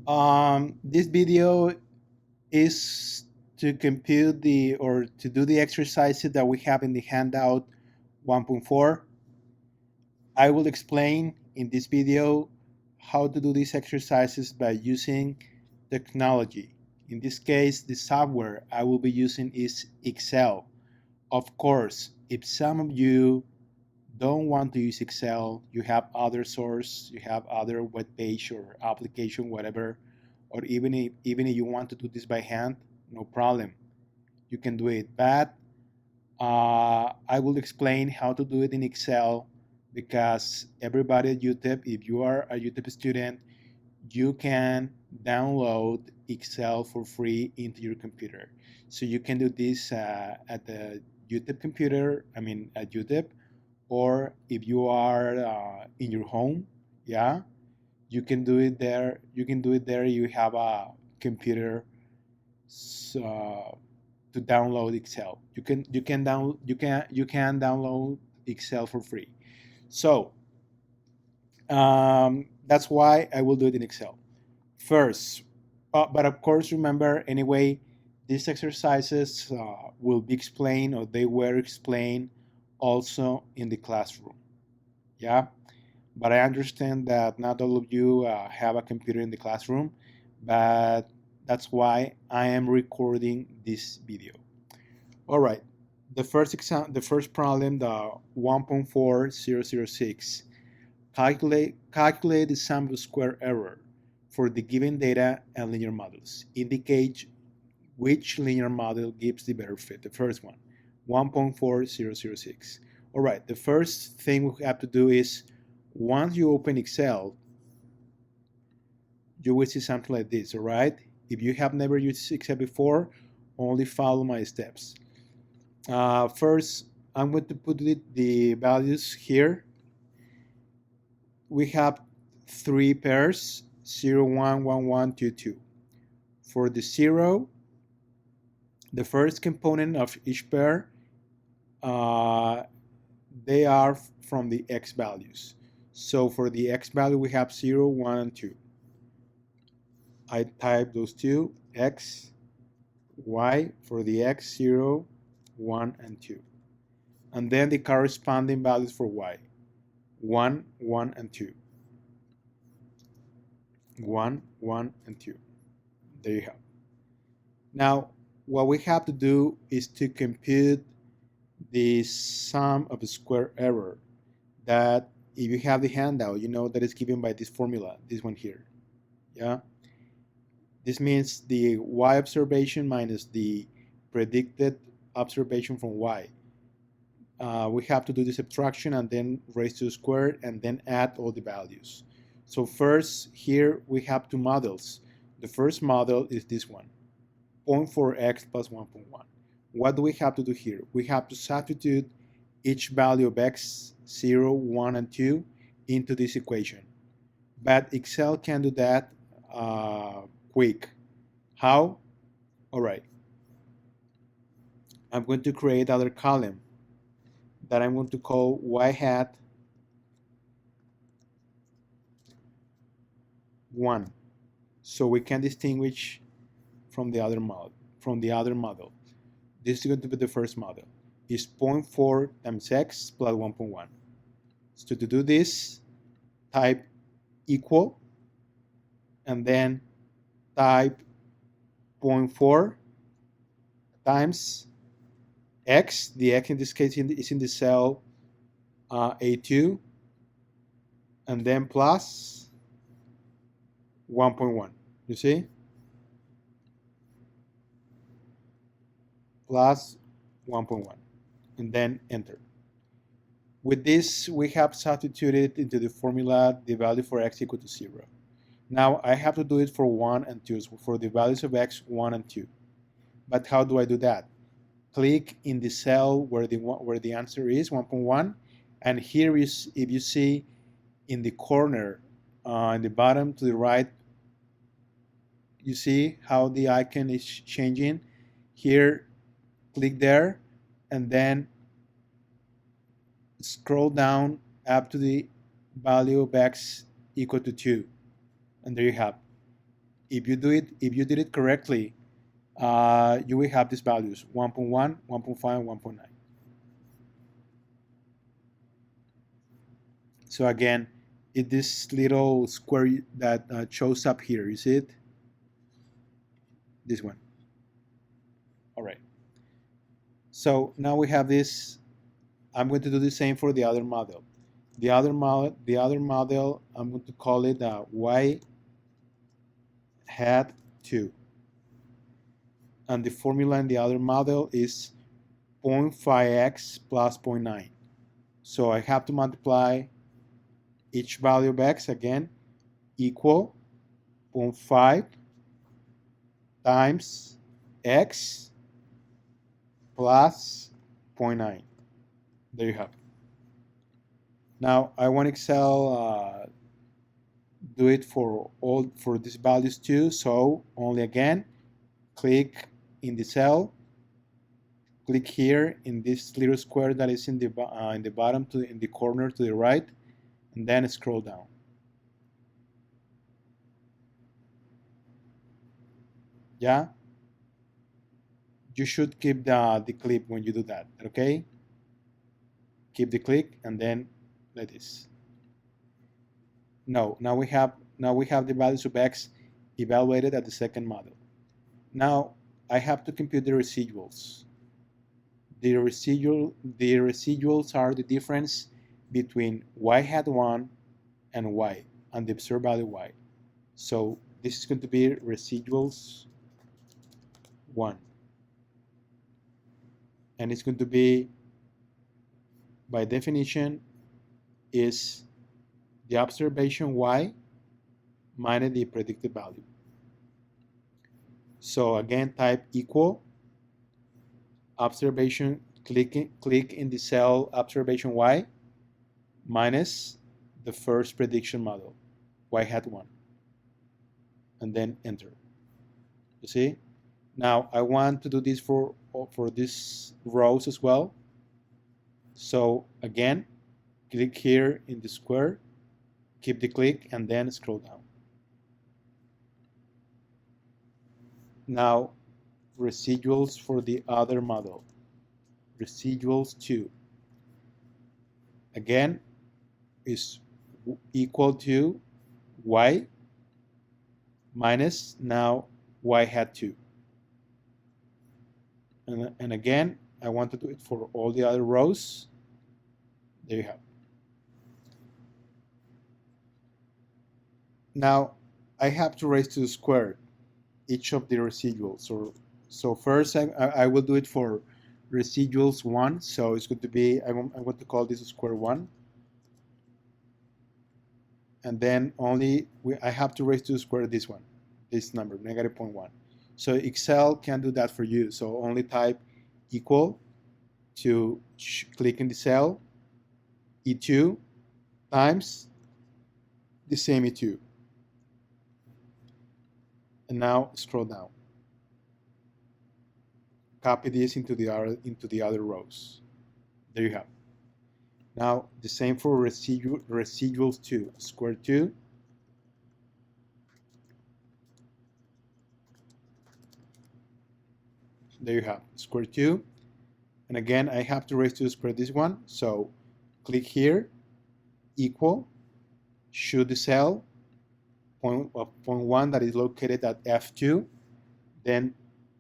This video is to compute the or to do the exercises that we have in the handout 1.4. I will explain in this video how to do these exercises by using technology. In this case, the software I will be using is Excel. Of course, if some of you don't want to use Excel, you have other source, you have other web page or application, whatever, or even if you want to do this by hand, no problem. You can do it. But I will explain how to do it in Excel because everybody at UTEP, if you are a UTEP student, you can download Excel for free into your computer. So you can do this at the UTEP computer, I mean at UTEP, or if you are in your home, yeah, you can do it there. You can do it there. You have a computer to download Excel. You can download Excel for free. So that's why I will do it in Excel first. But of course, remember anyway, these exercises will be explained or they were explained also in the classroom. Yeah, but I understand that not all of you have a computer in the classroom, but that's why I am recording this video. All right, the first problem, the 1.4006. Calculate the sum of square error for the given data and linear models. Indicate which linear model gives the better fit. The first one, 1.4006. All right, the first thing we have to do is once you open Excel, you will see something like this, all right? If you have never used Excel before, only follow my steps. First, I'm going to put the values here. We have three pairs, 0, 1, 1, 1, 2, 2. For the 0, the first component of each pair, uh, they are from the x values. So for the x value, we have 0, 1, and 2. I type those two, x, y, for the x, 0, 1, and 2. And then the corresponding values for y, 1, 1, and 2. 1, 1, and 2. There you have. Now, what we have to do is to compute the sum of the square error that if you have the handout, you know that is given by this formula, this one here. Yeah. This means the y observation minus the predicted observation from y. We have to do the subtraction and then raise to the square and then add all the values. So first here we have two models. The first model is this one, 0.4x plus 1.1. What do we have to do here? We have to substitute each value of x, 0, 1, and 2 into this equation. But Excel can do that quick. How? All right. I'm going to create another column that I'm going to call y hat 1. So we can distinguish from the other model. This is going to be the first model. Is 0.4 times x plus 1.1. So to do this, type equal and then type 0.4 times x. The x in this case is in the cell A2, and then plus 1.1. You see? Plus 1.1, and then enter. With this, we have substituted into the formula the value for x equal to 0. Now I have to do it for 1 and 2, so for the values of x, 1 and 2. But how do I do that? Click in the cell where the answer is, 1.1, and here is, if you see in the corner, in the bottom to the right, you see how the icon is changing. Here, click there, and then scroll down up to the value of x equal to 2. And there you have. if you did it correctly, you will have these values 1.1, 1.5, 1.9. So again, this little square that shows up here, you see it? This one. All right. So now we have this. I'm going to do the same for the other model. The other model, I'm going to call it y hat 2. And the formula in the other model is 0.5x plus 0.9. So I have to multiply each value of x again equal 0.5 times x plus 0.9. There you have it. Now I want Excel do it for all for these values too. So only again, click in the cell, click here in this little square that is in the bottom in the corner to the right, and then scroll down. Yeah, you should keep the clip when you do that. Okay, keep the click and then like this. No, now we have the values of x evaluated at the second model. Now I have to compute the residuals. The residuals are the difference between y hat 1 and y and the observed value y. So this is going to be residuals 1, and it's going to be, by definition, is the observation y minus the predicted value. So again, type equal observation, click in the cell observation y minus the first prediction model, y hat 1, and then enter. You see? Now I want to do this for these rows as well. So again, click here in the square, keep the click, and then scroll down. Now residuals for the other model, residuals 2. Again, is equal to y minus now y hat 2. And again, I want to do it for all the other rows. There you have. Now I have to raise to the square each of the residuals. So first I will do it for residuals 1. So it's going to be, I'm going to call this square 1. And then I have to raise to the square this one, this number, negative 0.1. So Excel can do that for you. So only type equal to click in the cell, E2 times the same E2. And now scroll down. Copy this into the other rows. There you have. Now the same for residuals 2, square 2. There you have square 2. And again, I have to raise to the square this one. So click here, equal, shoot the cell, point 1 that is located at F2, then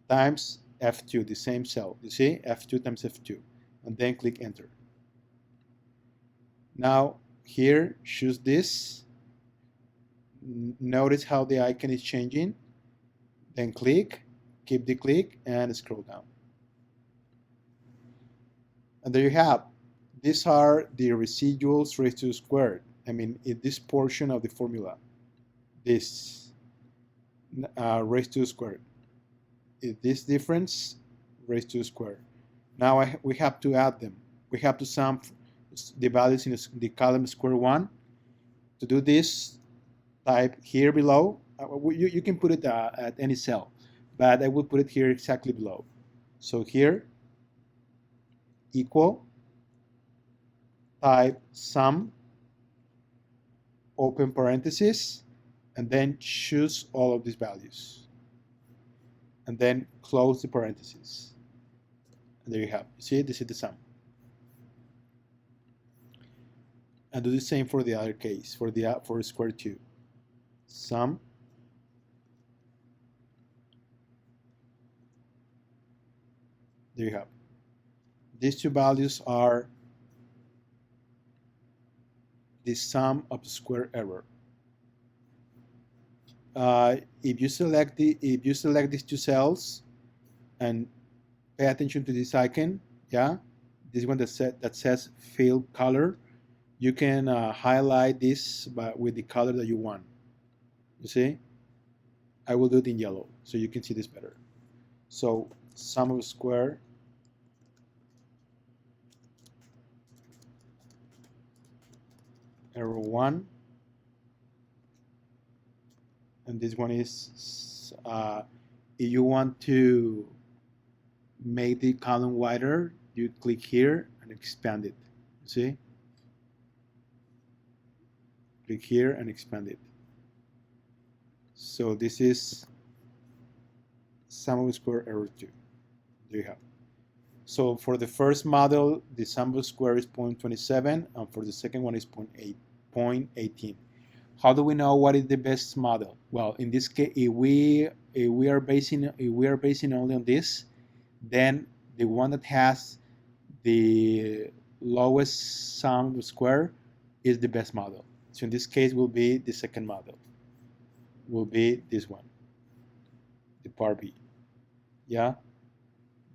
times F2, the same cell. You see, F2 times F2, and then click enter. Now here, choose this. Notice how the icon is changing. Then click, keep the click, and scroll down. And there you have. These are the residuals raised to the square. I mean, in this portion of the formula, this raised to the square. This difference raised to the square. Now we have to add them. We have to sum the values in the column square 1. To do this, type here below. You can put it at any cell, but I will put it here exactly below. So here, equal, type sum, open parenthesis, and then choose all of these values, and then close the parentheses. And there you have. You see, this is the sum. And do the same for the other case, for square 2. Sum. There you have. These two values are the sum of the square error. If you select these two cells and pay attention to this icon, yeah, this one that says fill color, you can highlight this with the color that you want. You see, I will do it in yellow so you can see this better. So sum of square error 1, and this one is if you want to make the column wider, you click here and expand it. You see? Click here and expand it. So this is sum of square error 2. There you have. So for the first model, the sum of square is 0.27, and for the second one is 0.18. How do we know what is the best model? Well, in this case, if we are basing only on this, then the one that has the lowest sum of square is the best model. So in this case, will be the second model. Will be this one, the part B. Yeah.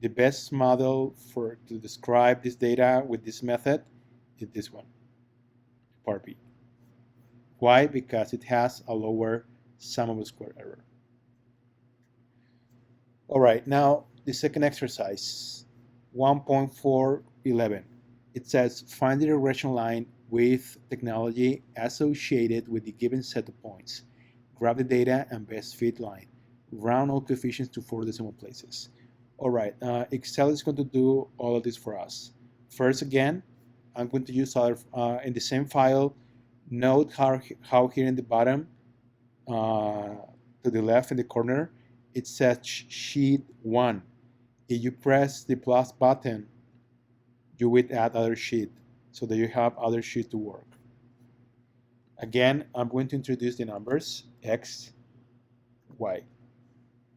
The best model to describe this data with this method is this one, part B. Why? Because it has a lower sum of square error. All right, now the second exercise, 1.411. It says find the regression line with technology associated with the given set of points. Grab the data and best fit line. Round all coefficients to 4 decimal places. All right, Excel is going to do all of this for us. First, again, I'm going to use in the same file. Note how here in the bottom, to the left in the corner, it says sheet 1. If you press the plus button, you will add other sheet so that you have other sheet to work. Again, I'm going to introduce the numbers x, y.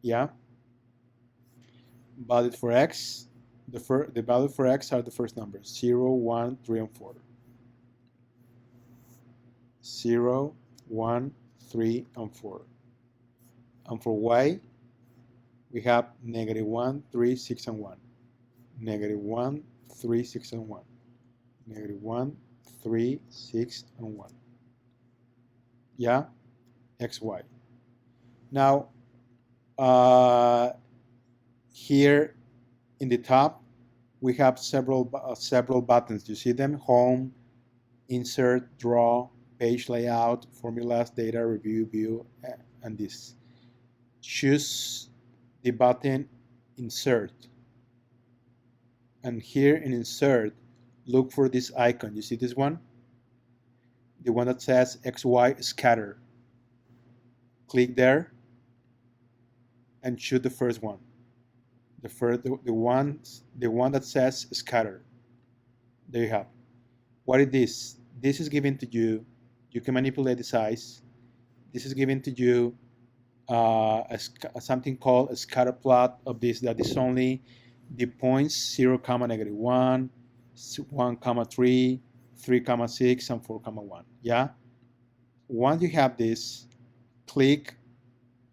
Yeah. Value for x, the value for x are the first numbers 0, 1, 3, and 4. 0, 1, 3, and 4. And for y, we have -1, 3, 6, and 1. -1, 3, 6, and 1. -1, 3, 6, and 1. Yeah, xy. Now, here in the top, we have several buttons. You see them? Home, insert, draw, page layout, formulas, data, review, view, and this. Choose the button insert. And here in insert, look for this icon. You see this one? The one that says XY scatter. Click there and choose the first one. The one that says scatter. There you have. What is this? This is given to you. You can manipulate the size. This is given to you something called a scatter plot of this, that is only the points 0, -1, 1, 3, 3, 6, and 4, 1. Yeah. Once you have this, click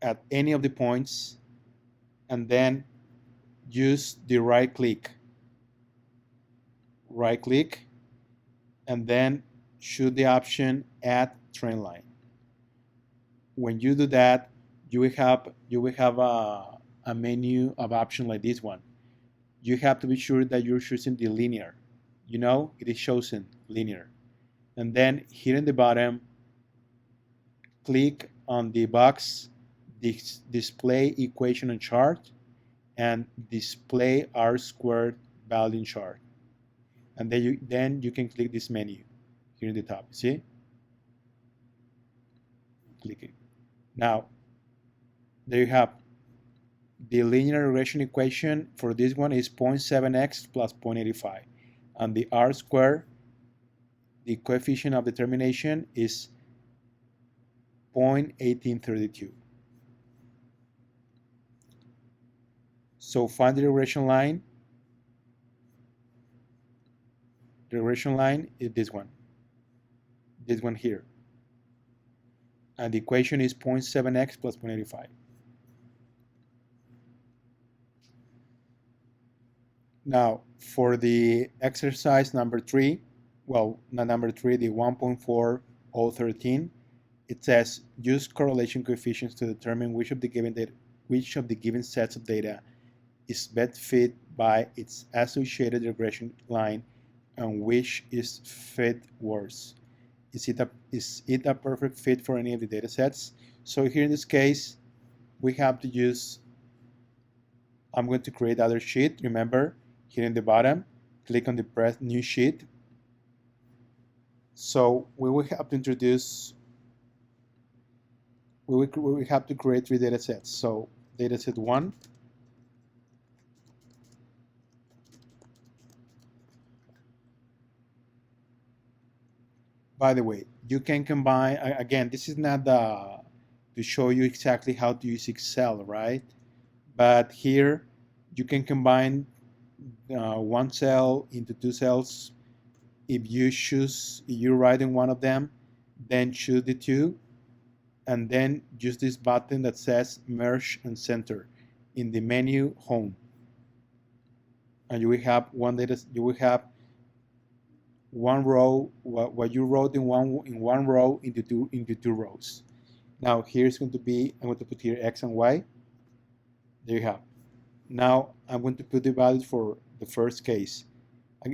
at any of the points and then use the right click, and then choose the option add trend line. When you do that, you will have a menu of options like this one. You have to be sure that you're choosing the linear. You know, it is chosen linear. And then here in the bottom, click on the box display equation and chart, and display R² value chart. And then you can click this menu here in the top. See? Click it. Now, there you have the linear regression equation for this one is 0.7x plus 0.85, and the R squared, the coefficient of determination, is 0.1832. So find the regression line. The regression line is this one here. And the equation is 0.7x plus 0.85. Now, for the exercise number 3, well, not number 3, the 1.4013, it says use correlation coefficients to determine which of the given sets of data is best fit by its associated regression line and which is fit worse. Is it a perfect fit for any of the data sets? So here in this case, we have to use, I'm going to create another sheet. Remember, here in the bottom, click on the press new sheet. So we will have to introduce, we will have to create 3 data sets. So data set 1, by the way, you can combine, again, this is not to show you exactly how to use Excel, right? But here you can combine one cell into 2 cells. If you write in one of them, then choose the 2, and then use this button that says merge and center in the menu home. And you will have one row, what you wrote in one row into two rows. Now here's going to be, I'm going to put here X and Y. There you have. Now I'm going to put the values for the first case.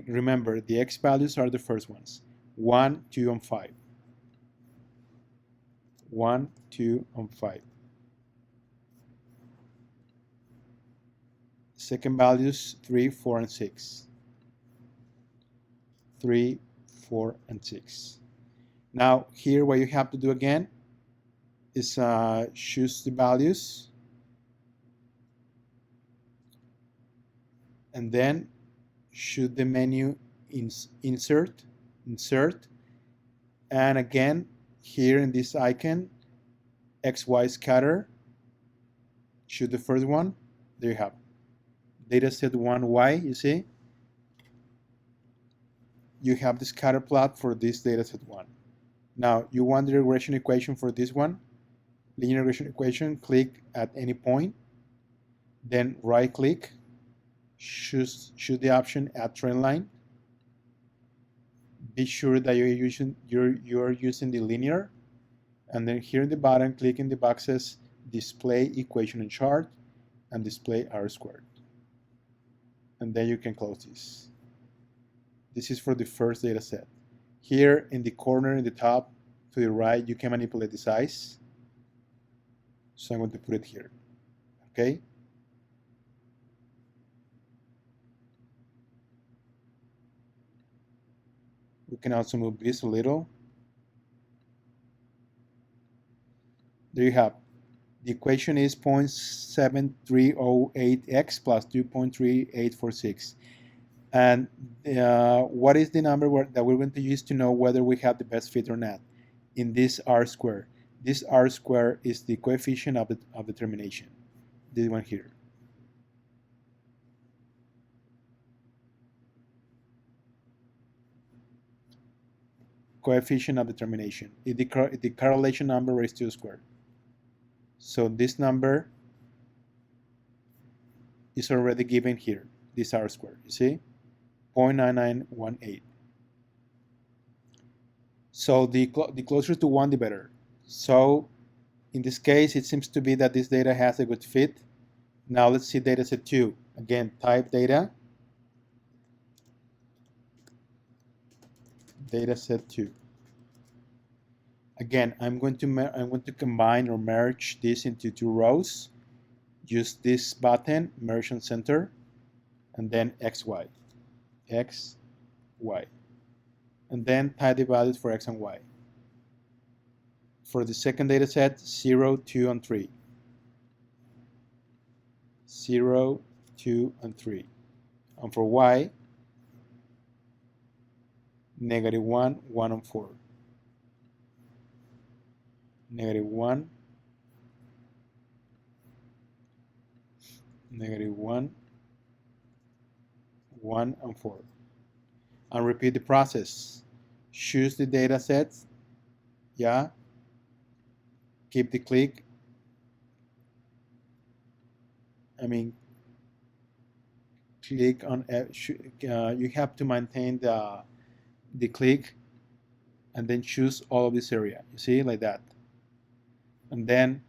Remember, the X values are the first ones, 1, 2, and 5. 1, 2, and 5. Second values, 3, 4, and 6. 3, 4, and 6. Now here what you have to do again is choose the values and then choose the menu insert, and again here in this icon XY scatter, choose the first one. There you have dataset 1Y. You see, you have the scatter plot for this dataset 1. Now you want the regression equation for this one, linear regression equation. Click at any point, then right click, choose the option add trend line. Be sure that you're using the linear, and then here in the bottom click in the boxes display equation and chart and display R squared, and then you can close this. This is for the first data set. Here in the corner in the top to the right, you can manipulate the size. So I'm going to put it here. Okay. We can also move this a little. There you have. The equation is 0.7308x plus 2.3846. And what is the number that we're going to use to know whether we have the best fit or not? In this R square. This R square is the coefficient of determination. This one here. Coefficient of determination. It's the correlation number raised to the square. So this number is already given here. This R square. You see? 0.9918. So the closer to 1, the better. So in this case, it seems to be that this data has a good fit. Now let's see data set 2. Again, type data. Data set 2. Again, I'm going to combine or merge this into 2 rows. Use this button, merge and center, and then XY. X, Y. And then type the values for X and Y. For the second data set, 0, 2, and 3. 0, 2, and 3. And for y, -1, 1, and 4. -1, -1, 1, and 4. And repeat the process. Choose the data set, yeah, keep the click, click on, you have to maintain the click and then choose all of this area, you see, like that. And then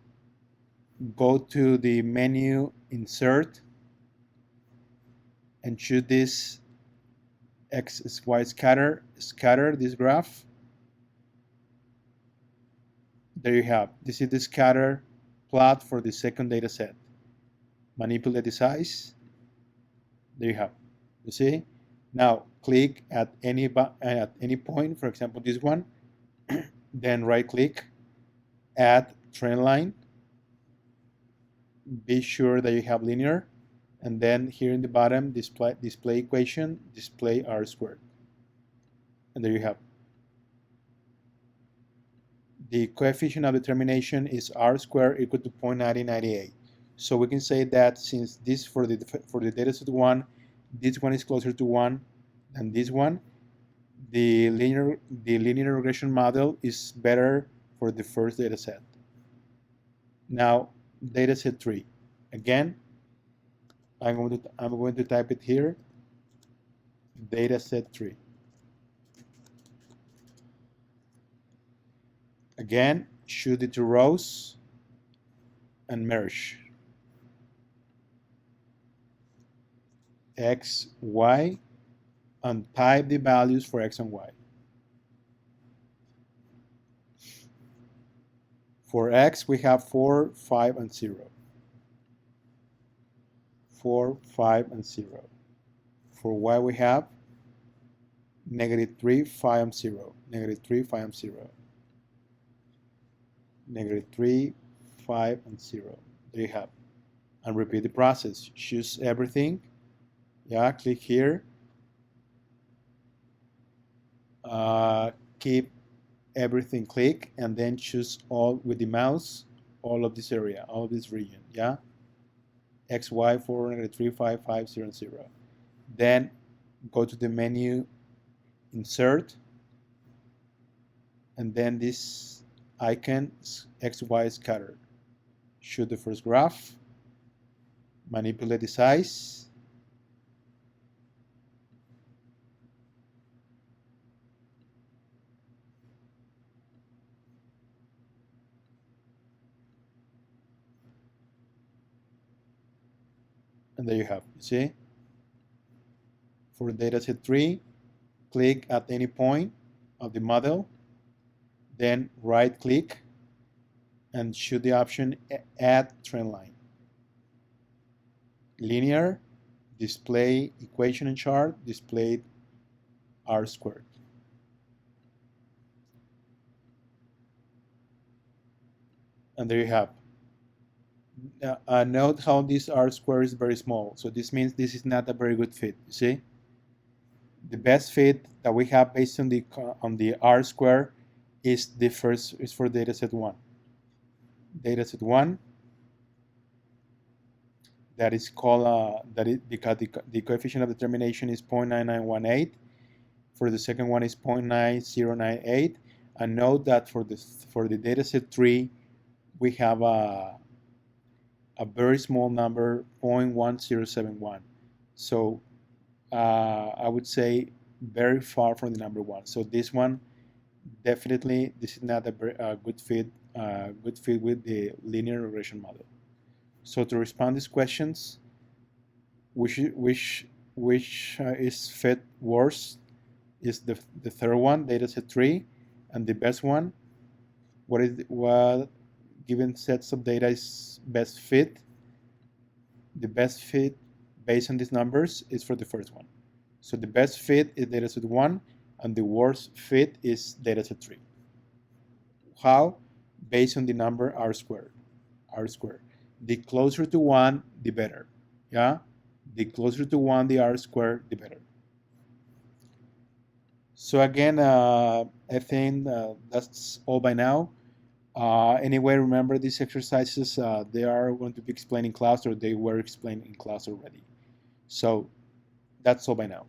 go to the menu, insert, and choose this X, Y scatter this graph. There you have. This is the scatter plot for the second data set. Manipulate the size. There you have. You see? Now click at any point, for example, this one. Then right click, add trend line. Be sure that you have linear. And then here in the bottom, display equation, display R squared. And there you have. The coefficient of determination is R squared equal to 0.9098. So we can say that since this for the data set 1, this one is closer to 1 than this one, the linear regression model is better for the first data set. Now data set 3. Again, I'm going to type it here, data set 3. Again, choose the two rows and merge. X, Y, and type the values for X and Y. For X, we have 4, 5, and 0. 4, 5, and 0. For Y, we have -3, 5, and 0. -3, 5, and 0. -3, 5, and 0. There you have. And repeat the process. Choose everything. Yeah, click here. Keep everything click, and then choose all with the mouse, all of this area, all of this region. Yeah. X, Y, 4, -3, 5, 5, 0, and 0. Then go to the menu, insert, and then this icon, X, Y scatter. Shoot the first graph, manipulate the size, and there you have, you see? For dataset 3, click at any point of the model, then right click and choose the option add trend line. Linear, display equation and chart, displayed R squared. And there you have. Note how this R square is very small. So this means this is not a very good fit, you see? The best fit that we have based on the R square is for dataset 1. Dataset 1, that is called because the coefficient of determination is 0.9918. For the second one is 0.9098. And note that for the dataset 3, we have a very small number, 0.1071. So I would say very far from the number 1. So this one, definitely, this is not a good fit with the linear regression model. So to respond to these questions, which is fit worse is the third one, dataset 3, and the best one, what given sets of data is best fit. The best fit based on these numbers is for the first one. So the best fit is dataset 1, and the worst fit is dataset 3. How? based on the number r squared. R squared. The closer to 1, the better. Yeah? The closer to 1, the r squared, the better. So again, I think that's all by now. Anyway, remember these exercises, they are going to be explained in class, or they were explained in class already. So that's all by now.